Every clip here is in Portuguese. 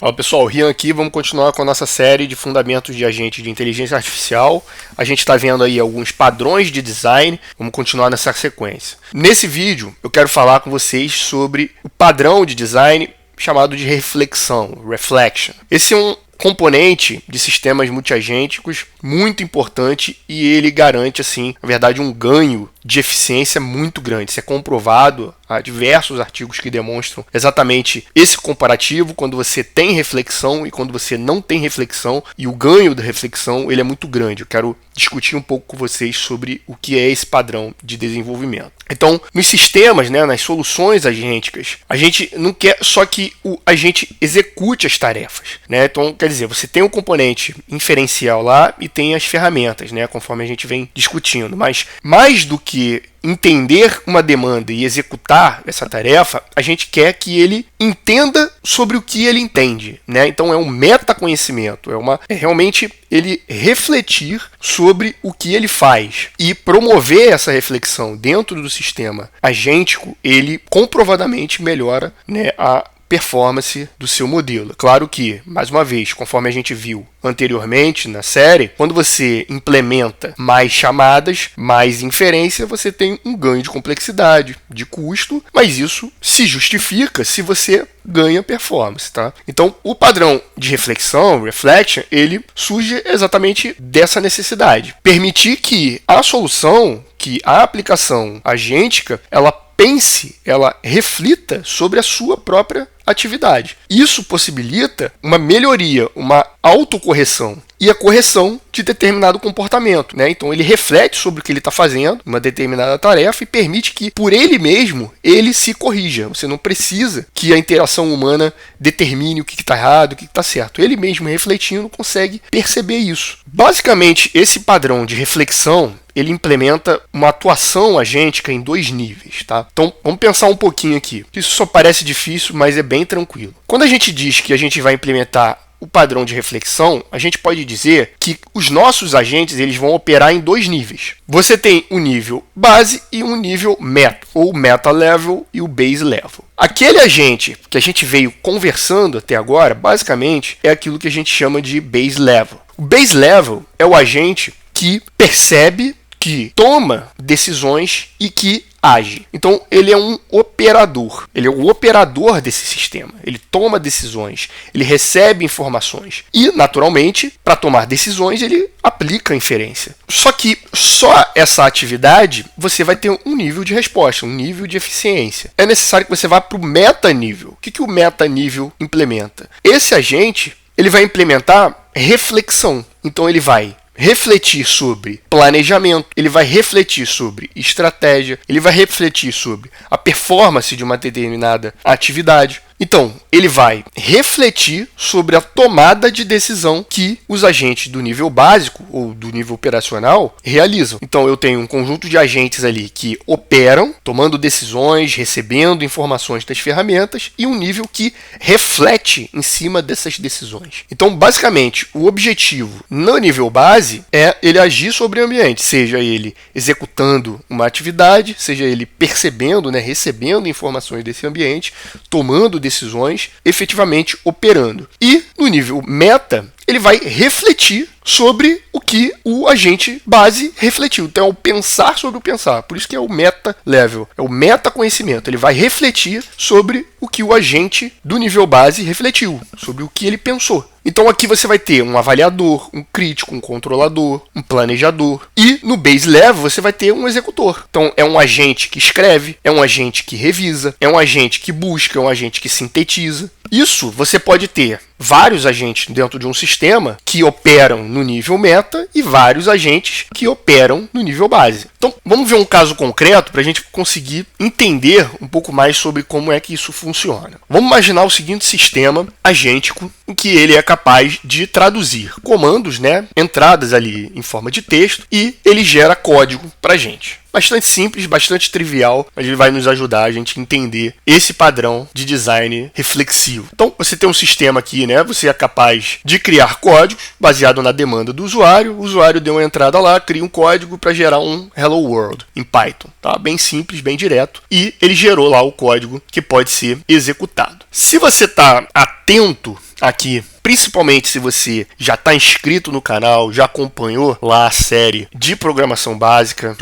Fala pessoal, Rian aqui, vamos continuar com a nossa série de fundamentos de agentes de inteligência artificial. A gente está vendo aí alguns padrões de design, vamos continuar nessa sequência. Nesse vídeo eu quero falar com vocês sobre o padrão de design chamado de reflexão, reflection. Esse é um componente de sistemas multiagênticos muito importante e ele garante, assim, na verdade, um ganho de eficiência muito grande. Isso é comprovado, há diversos artigos que demonstram exatamente esse comparativo quando você tem reflexão e quando você não tem reflexão, e o ganho da reflexão ele é muito grande. Eu quero discutir um pouco com vocês sobre o que é esse padrão de desenvolvimento. Então, nos sistemas, nas soluções agênticas, a gente não quer só que o agente execute as tarefas. Então, quer dizer, você tem um componente inferencial lá e tem as ferramentas, conforme a gente vem discutindo. Mas mais do que entender uma demanda e executar essa tarefa, a gente quer que ele entenda sobre o que ele entende, Então é um metaconhecimento, é realmente ele refletir sobre o que ele faz e promover essa reflexão dentro do sistema agêntico. Ele comprovadamente melhora, a performance do seu modelo. Claro que, mais uma vez, conforme a gente viu anteriormente na série, quando você implementa mais chamadas, mais inferência, você tem um ganho de complexidade, de custo, mas isso se justifica se você ganha performance, tá? Então, o padrão de reflexão, reflection, ele surge exatamente dessa necessidade. Permitir que a solução, que a aplicação agêntica, ela pense, ela reflita sobre a sua própria atividade. Isso possibilita uma melhoria, uma autocorreção e a correção de determinado comportamento, Então ele reflete sobre o que ele está fazendo, uma determinada tarefa, e permite que por ele mesmo ele se corrija. Você não precisa que a interação humana determine o que está errado, o que está certo. Ele mesmo refletindo consegue perceber isso. Basicamente, esse padrão de reflexão ele implementa uma atuação agêntica em dois níveis, tá? Então, vamos pensar um pouquinho aqui. Isso só parece difícil, mas é bem tranquilo. Quando a gente diz que a gente vai implementar o padrão de reflexão, a gente pode dizer que os nossos agentes eles vão operar em dois níveis. Você tem um nível base e um nível meta, ou meta level e o base level. Aquele agente que a gente veio conversando até agora, basicamente, é aquilo que a gente chama de base level. O base level é o agente que percebe, que toma decisões e que age. Então, ele é um operador. Ele é o operador desse sistema. Ele toma decisões, ele recebe informações. E, naturalmente, para tomar decisões, ele aplica a inferência. Só que só essa atividade, você vai ter um nível de resposta, um nível de eficiência. É necessário que você vá para o metanível. O que o metanível implementa? Esse agente, ele vai implementar reflexão. Então, ele vai refletir sobre planejamento, ele vai refletir sobre estratégia, ele vai refletir sobre a performance de uma determinada atividade. Então, ele vai refletir sobre a tomada de decisão que os agentes do nível básico ou do nível operacional realizam. Então, eu tenho um conjunto de agentes ali que operam, tomando decisões, recebendo informações das ferramentas, e um nível que reflete em cima dessas decisões. Então, basicamente, o objetivo no nível base é ele agir sobre o ambiente, seja ele executando uma atividade, seja ele percebendo, recebendo informações desse ambiente, tomando decisões, efetivamente operando. E no nível meta, ele vai refletir sobre o que o agente base refletiu. Então é o pensar sobre o pensar. Por isso que é o meta level, é o metaconhecimento. Ele vai refletir sobre o que o agente do nível base refletiu, sobre o que ele pensou. Então aqui você vai ter um avaliador, um crítico, um controlador, um planejador. E no base level você vai ter um executor. Então é um agente que escreve, é um agente que revisa, é um agente que busca, é um agente que sintetiza. Isso você pode ter vários agentes dentro de um sistema que operam no nível meta e vários agentes que operam no nível base. Então, vamos ver um caso concreto para a gente conseguir entender um pouco mais sobre como é que isso funciona. Vamos imaginar o seguinte sistema agêntico em que ele é capaz de traduzir comandos, entradas ali em forma de texto, e ele gera código para a gente. Bastante simples, bastante trivial, mas ele vai nos ajudar a gente a entender esse padrão de design reflexivo. Então, você tem um sistema aqui, você é capaz de criar códigos baseado na demanda do usuário. O usuário deu uma entrada lá, cria um código para gerar um Hello World em Python. Tá? Bem simples, bem direto. E ele gerou lá o código que pode ser executado. Se você está atento aqui, principalmente se você já está inscrito no canal, já acompanhou lá a série de programação básica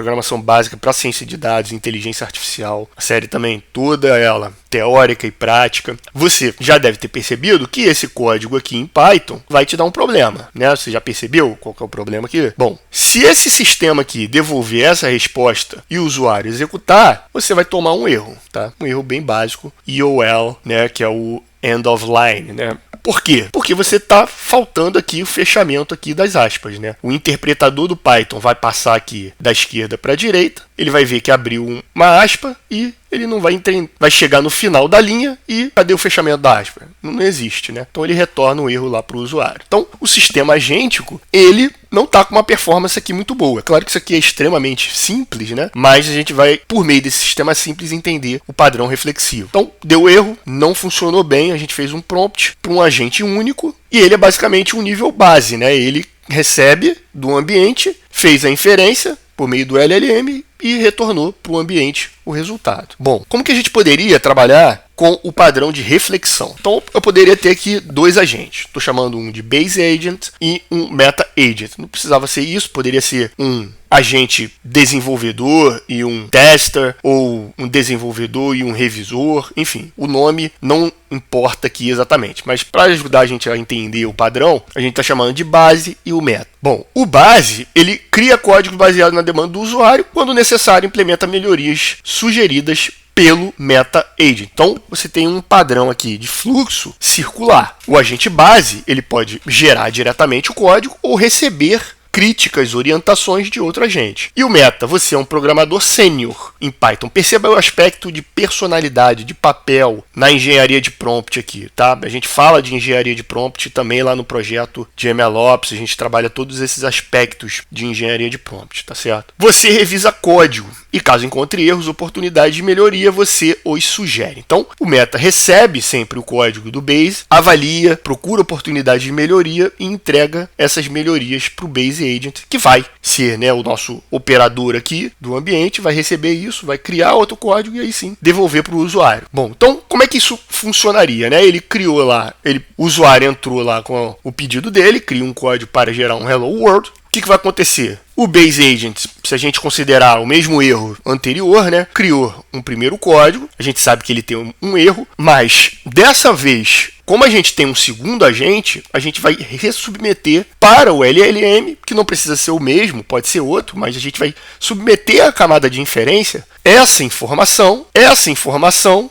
para ciência de dados e inteligência artificial, a série também toda ela teórica e prática, você já deve ter percebido que esse código aqui em Python vai te dar um problema, né? Você já percebeu qual que é o problema aqui? Bom, se esse sistema aqui devolver essa resposta e o usuário executar, você vai tomar um erro, tá? Um erro bem básico, EOL, né? Que é o end of line, né? Por quê? Porque você está faltando aqui o fechamento aqui das aspas, né? O interpretador do Python vai passar aqui da esquerda para a direita, ele vai ver que abriu uma aspa e ele não vai chegar no final da linha e cadê o fechamento da aspa? Não existe, né? Então ele retorna o erro lá para o usuário. Então o sistema agêntico, ele não está com uma performance aqui muito boa. É claro que isso aqui é extremamente simples, né? Mas a gente vai, por meio desse sistema simples, entender o padrão reflexivo. Então deu erro, não funcionou bem, a gente fez um prompt para um agente único e ele é basicamente um nível base, né? Ele recebe do ambiente, fez a inferência por meio do LLM e retornou para o ambiente o resultado. Bom, como que a gente poderia trabalhar com o padrão de reflexão? Então, eu poderia ter aqui dois agentes. Estou chamando um de Base Agent e um Meta Agent. Não precisava ser isso, poderia ser um agente desenvolvedor e um tester, ou um desenvolvedor e um revisor, enfim, o nome não importa aqui exatamente, mas para ajudar a gente a entender o padrão, a gente está chamando de base e o meta. Bom, o base, ele cria código baseado na demanda do usuário, quando necessário implementa melhorias sugeridas pelo Meta Agent. Então, você tem um padrão aqui de fluxo circular. O agente base, ele pode gerar diretamente o código ou receber críticas, orientações de outro agente. E o Meta, você é um programador sênior em Python. Perceba o aspecto de personalidade, de papel na engenharia de prompt aqui, tá? A gente fala de engenharia de prompt também lá no projeto de MLOps, a gente trabalha todos esses aspectos de engenharia de prompt, tá certo? Você revisa código e caso encontre erros, oportunidades de melhoria, você os sugere. Então, o Meta recebe sempre o código do Base, avalia, procura oportunidades de melhoria e entrega essas melhorias para o Base Agent, que vai ser, né, o nosso operador aqui do ambiente, vai receber isso, vai criar outro código e aí sim devolver para o usuário. Bom, então como é que isso funcionaria, né? Ele criou lá, o usuário entrou lá com o pedido dele, cria um código para gerar um Hello World. O que vai acontecer? O Base Agent, se a gente considerar o mesmo erro anterior, né, criou um primeiro código, a gente sabe que ele tem um erro, mas dessa vez, como a gente tem um segundo agente, a gente vai ressubmeter para o LLM, que não precisa ser o mesmo, pode ser outro, mas a gente vai submeter a camada de inferência essa informação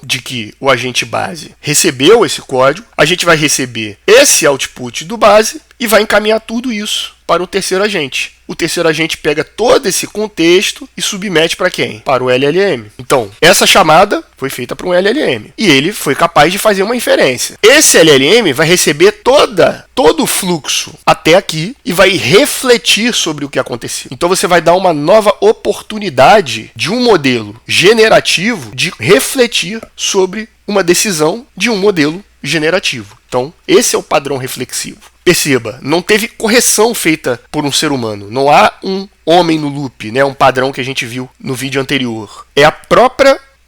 de que o agente base recebeu esse código, a gente vai receber esse output do base e vai encaminhar tudo isso para o terceiro agente. O terceiro agente pega todo esse contexto e submete para quem? Para o LLM. Então, essa chamada foi feita para um LLM e ele foi capaz de fazer uma inferência. Esse LLM vai receber todo o fluxo até aqui e vai refletir sobre o que aconteceu. Então, você vai dar uma nova oportunidade de um modelo generativo de refletir sobre uma decisão de um modelo generativo. Então, esse é o padrão reflexivo. Perceba, não teve correção feita por um ser humano. Não há um homem no loop, né? Um padrão que a gente viu no vídeo anterior. É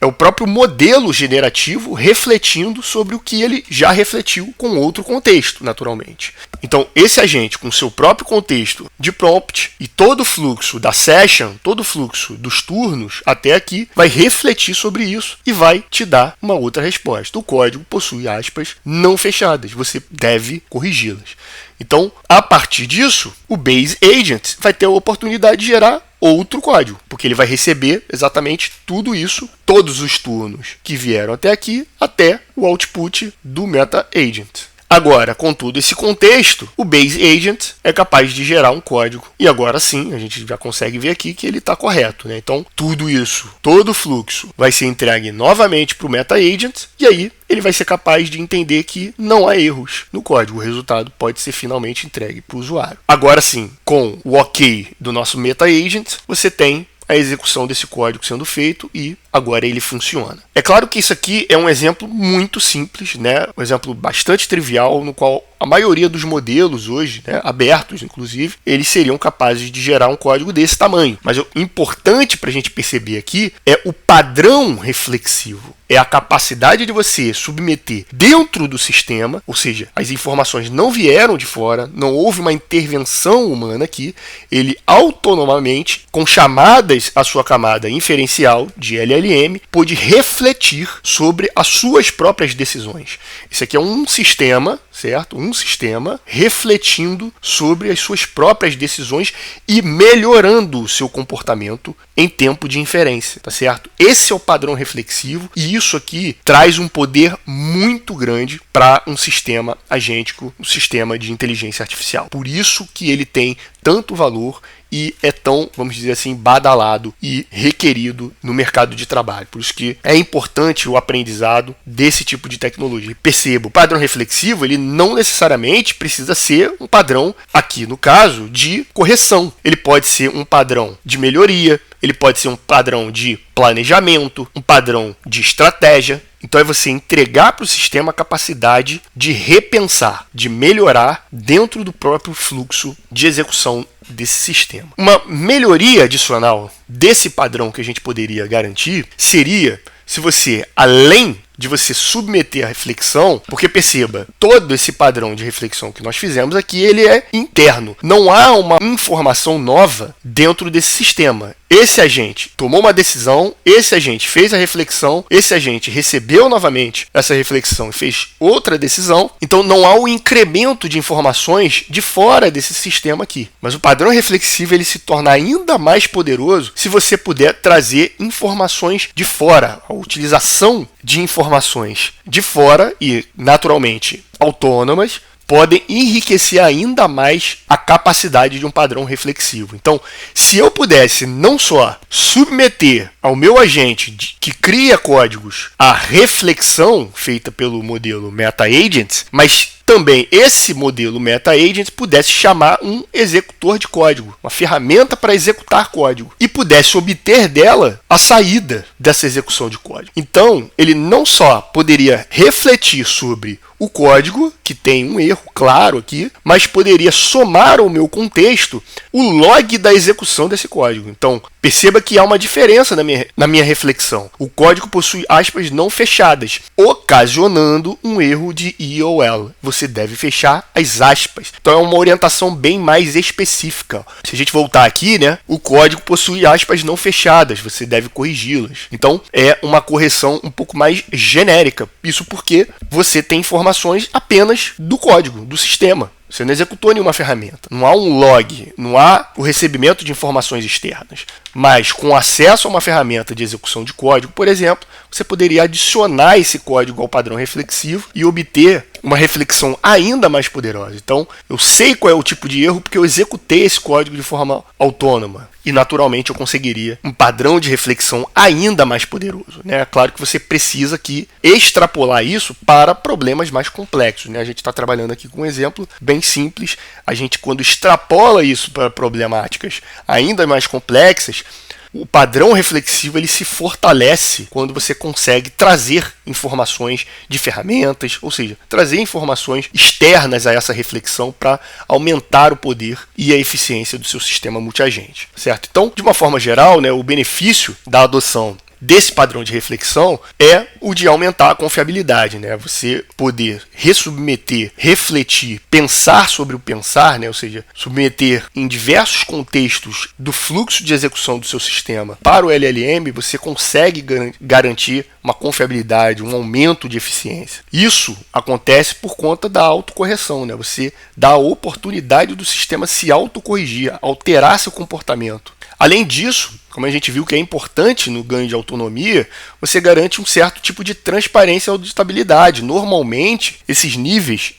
o próprio modelo generativo refletindo sobre o que ele já refletiu com outro contexto, naturalmente. Então, esse agente, com seu próprio contexto de prompt e todo o fluxo da session, todo o fluxo dos turnos até aqui, vai refletir sobre isso e vai te dar uma outra resposta. O código possui aspas não fechadas, você deve corrigi-las. Então, a partir disso, o Base Agent vai ter a oportunidade de gerar outro código, porque ele vai receber exatamente tudo isso, todos os turnos que vieram até aqui, até o output do Meta Agent. Agora, com todo esse contexto, o Base Agent é capaz de gerar um código. E agora sim, a gente já consegue ver aqui que ele está correto, né? Então, tudo isso, todo o fluxo vai ser entregue novamente para o Meta Agent e aí ele vai ser capaz de entender que não há erros no código. O resultado pode ser finalmente entregue para o usuário. Agora sim, com o OK do nosso Meta Agent, você tem a execução desse código sendo feito e agora ele funciona. É claro que isso aqui é um exemplo muito simples, né? Um exemplo bastante trivial, no qual a maioria dos modelos hoje, né, abertos inclusive, eles seriam capazes de gerar um código desse tamanho. Mas o importante para a gente perceber aqui é o padrão reflexivo. É a capacidade de você submeter dentro do sistema, ou seja, as informações não vieram de fora, não houve uma intervenção humana aqui, ele autonomamente, com chamadas à sua camada inferencial de LLM, pôde refletir sobre as suas próprias decisões. Isso aqui é um sistema, certo? Um sistema refletindo sobre as suas próprias decisões e melhorando o seu comportamento em tempo de inferência, tá certo? Esse é o padrão reflexivo e isso aqui traz um poder muito grande para um sistema agêntico, um sistema de inteligência artificial. Por isso que ele tem tanto valor e é tão, vamos dizer assim, badalado e requerido no mercado de trabalho. Por isso que é importante o aprendizado desse tipo de tecnologia. Perceba, o padrão reflexivo, ele não necessariamente precisa ser um padrão, aqui no caso, de correção. Ele pode ser um padrão de melhoria, ele pode ser um padrão de planejamento, um padrão de estratégia. Então é você entregar para o sistema a capacidade de repensar, de melhorar dentro do próprio fluxo de execução desse sistema. Uma melhoria adicional desse padrão que a gente poderia garantir seria se você, além de você submeter a reflexão, porque perceba, todo esse padrão de reflexão que nós fizemos aqui, ele é interno. Não há uma informação nova dentro desse sistema. Esse agente tomou uma decisão, esse agente fez a reflexão, esse agente recebeu novamente essa reflexão e fez outra decisão. Então não há o incremento de informações de fora desse sistema aqui. Mas o padrão reflexivo ele se torna ainda mais poderoso se você puder trazer informações de fora, a utilização de informações de fora e, naturalmente, autônomas, podem enriquecer ainda mais a capacidade de um padrão reflexivo. Então, se eu pudesse não só submeter ao meu agente que cria códigos a reflexão feita pelo modelo MetaAgents, mas também esse modelo MetaAgents pudesse chamar um executor de código, uma ferramenta para executar código, e pudesse obter dela a saída dessa execução de código. Então, ele não só poderia refletir sobre o código, que tem um erro claro aqui, mas poderia somar ao meu contexto o log da execução desse código. Então, perceba que há uma diferença na minha reflexão. O código possui aspas não fechadas, ocasionando um erro de IOL. Você deve fechar as aspas. Então, é uma orientação bem mais específica. Se a gente voltar aqui, né, o código possui aspas não fechadas, você deve corrigi-las. Então, é uma correção um pouco mais genérica. Isso porque você tem informações apenas do código, do sistema. Você não executou nenhuma ferramenta. Não há um log, não há o recebimento de informações externas. Mas com acesso a uma ferramenta de execução de código, por exemplo, você poderia adicionar esse código ao padrão reflexivo e obter uma reflexão ainda mais poderosa. Então, eu sei qual é o tipo de erro porque eu executei esse código de forma autônoma. E, naturalmente, eu conseguiria um padrão de reflexão ainda mais poderoso, né? Claro que você precisa aqui extrapolar isso para problemas mais complexos, né? A gente está trabalhando aqui com um exemplo bem simples. A gente, quando extrapola isso para problemáticas ainda mais complexas, o padrão reflexivo ele se fortalece quando você consegue trazer informações de ferramentas, ou seja, trazer informações externas a essa reflexão para aumentar o poder e a eficiência do seu sistema multiagente, certo? Então, de uma forma geral, né, o benefício da adoção desse padrão de reflexão é o de aumentar a confiabilidade, né? Você poder ressubmeter, refletir, pensar sobre o pensar, né? Ou seja, submeter em diversos contextos do fluxo de execução do seu sistema para o LLM, você consegue garantir uma confiabilidade, um aumento de eficiência. Isso acontece por conta da autocorreção, né? Você dá a oportunidade do sistema se autocorrigir, alterar seu comportamento. Além disso, como a gente viu que é importante no ganho de autonomia, você garante um certo tipo de transparência e auditabilidade. Normalmente, esses níveis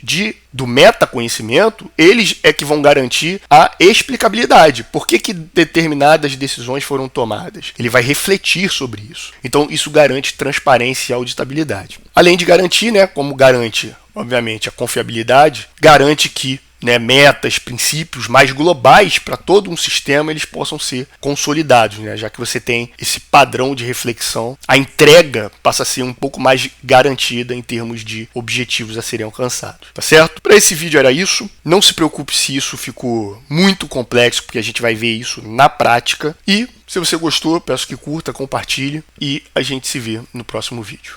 do metaconhecimento, eles é que vão garantir a explicabilidade. Por que determinadas decisões foram tomadas? Ele vai refletir sobre isso. Então, isso garante transparência e auditabilidade. Além de garantir, né, como garante, obviamente, a confiabilidade, garante que né, metas, princípios mais globais para todo um sistema, eles possam ser consolidados, né, já que você tem esse padrão de reflexão, a entrega passa a ser um pouco mais garantida em termos de objetivos a serem alcançados, tá certo? Para esse vídeo era isso. Não se preocupe se isso ficou muito complexo, porque a gente vai ver isso na prática. E se você gostou, peço que curta, compartilhe e a gente se vê no próximo vídeo.